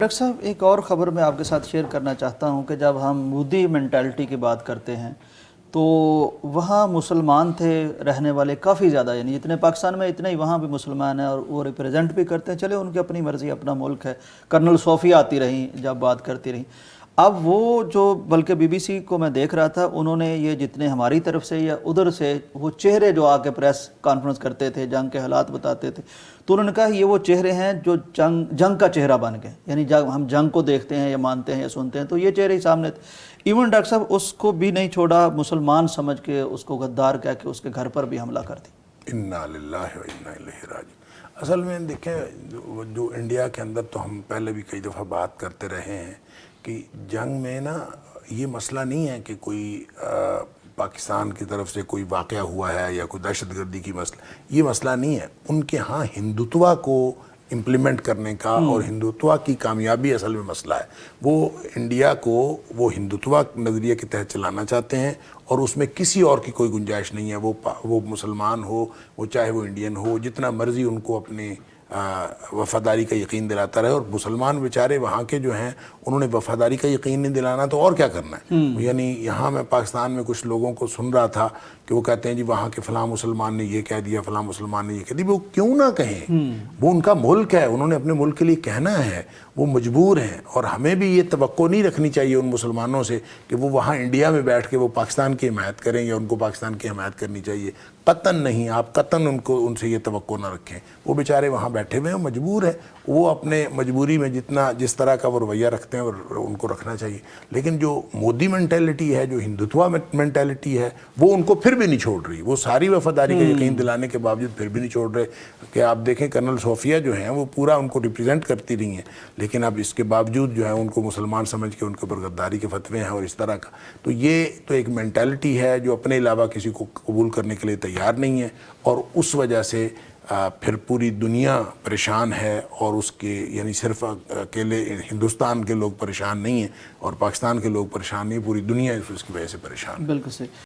Doctor صاحب ایک اور خبر میں آپ کے ساتھ شیئر کرنا چاہتا ہوں کہ جب ہم مودی مینٹالٹی کی بات کرتے ہیں تو وہاں مسلمان تھے رہنے والے کافی زیادہ، یعنی اتنے پاکستان میں اتنے ہی وہاں بھی مسلمان ہیں اور وہ ریپریزنٹ بھی کرتے ہیں، چلے ان کی اپنی مرضی، اپنا ملک ہے۔ کرنل صوفیہ آتی رہیں جب بات کرتی رہیں، اب وہ جو بلکہ بی بی سی کو میں دیکھ رہا تھا، انہوں نے یہ جتنے ہماری طرف سے یا ادھر سے وہ چہرے جو آ کے پریس کانفرنس کرتے تھے، جنگ کے حالات بتاتے تھے، تو انہوں نے کہا یہ وہ چہرے ہیں جو جنگ کا چہرہ بن گئے، یعنی جب ہم جنگ کو دیکھتے ہیں یا مانتے ہیں یا سنتے ہیں تو یہ چہرے ہی سامنے تھے۔ ایون ڈاکٹر صاحب اس کو بھی نہیں چھوڑا، مسلمان سمجھ کے اس کو غدار کہہ کے اس کے گھر پر بھی حملہ کر دی۔ انا للہ و انا الیہ راجعون۔ اصل میں دیکھیں جو انڈیا کے اندر تو ہم پہلے بھی کئی دفعہ بات کرتے رہے ہیں کہ جنگ میں نا یہ مسئلہ نہیں ہے کہ کوئی پاکستان کی طرف سے کوئی واقعہ ہوا ہے یا کوئی دہشت گردی کی مسئلہ، یہ مسئلہ نہیں ہے۔ ان کے ہاں ہندوتوا کو امپلیمنٹ کرنے کا اور ہندوتوا کی کامیابی اصل میں مسئلہ ہے۔ وہ انڈیا کو وہ ہندوتوا نظریے کے تحت چلانا چاہتے ہیں اور اس میں کسی اور کی کوئی گنجائش نہیں ہے، وہ مسلمان ہو، وہ چاہے وہ انڈین ہو، جتنا مرضی ان کو اپنے وفاداری کا یقین دلاتا رہے۔ اور مسلمان بیچارے وہاں کے جو ہیں انہوں نے وفاداری کا یقین نہیں دلانا تو اور کیا کرنا ہے۔ یعنی یہاں میں پاکستان میں کچھ لوگوں کو سن رہا تھا کہ وہ کہتے ہیں جی وہاں کے فلاں مسلمان نے یہ کہہ دیا، فلاں مسلمان نے یہ کہہ دیا۔ وہ کیوں نہ کہیں، وہ ان کا ملک ہے، انہوں نے اپنے ملک کے لیے کہنا ہے، وہ مجبور ہیں۔ اور ہمیں بھی یہ توقع نہیں رکھنی چاہیے ان مسلمانوں سے کہ وہ وہاں انڈیا میں بیٹھ کے وہ پاکستان کی حمایت کریں یا ان کو پاکستان کی حمایت کرنی چاہیے۔ قطعاً نہیں، آپ قطعاً ان سے یہ توقع نہ رکھیں۔ وہ بیچارے وہاں بیٹھے ہوئے ہیں، مجبور ہیں، وہ اپنے مجبوری میں جس طرح کا وہ رویہ رکھتے ہیں اور ان کو رکھنا چاہیے۔ لیکن جو مودی مینٹیلٹی ہے، جو ہندوتوا مینٹیلٹی ہے، وہ ان کو پھر بھی نہیں چھوڑ رہی۔ وہ ساری وفاداری کا یقین دلانے کے باوجود پھر بھی نہیں چھوڑ رہے کہ آپ دیکھیں کرنل صوفیہ جو ہیں وہ پورا ان کو ریپریزنٹ کرتی رہی ہیں، لیکن اب اس کے باوجود جو ہے ان کو مسلمان سمجھ کے ان کے اوپر غداری کے فتوے ہیں اور اس طرح کا۔ تو یہ تو ایک مینٹیلٹی ہے جو اپنے علاوہ کسی کو قبول کرنے کے لیے تیار نہیں ہے، اور اس وجہ سے پھر پوری دنیا پریشان ہے۔ اور اس کے یعنی صرف اکیلے ہندوستان کے لوگ پریشان نہیں ہیں اور پاکستان کے لوگ پریشان نہیں، پوری دنیا اس کی وجہ سے پریشان ہے۔ بالکل صحیح۔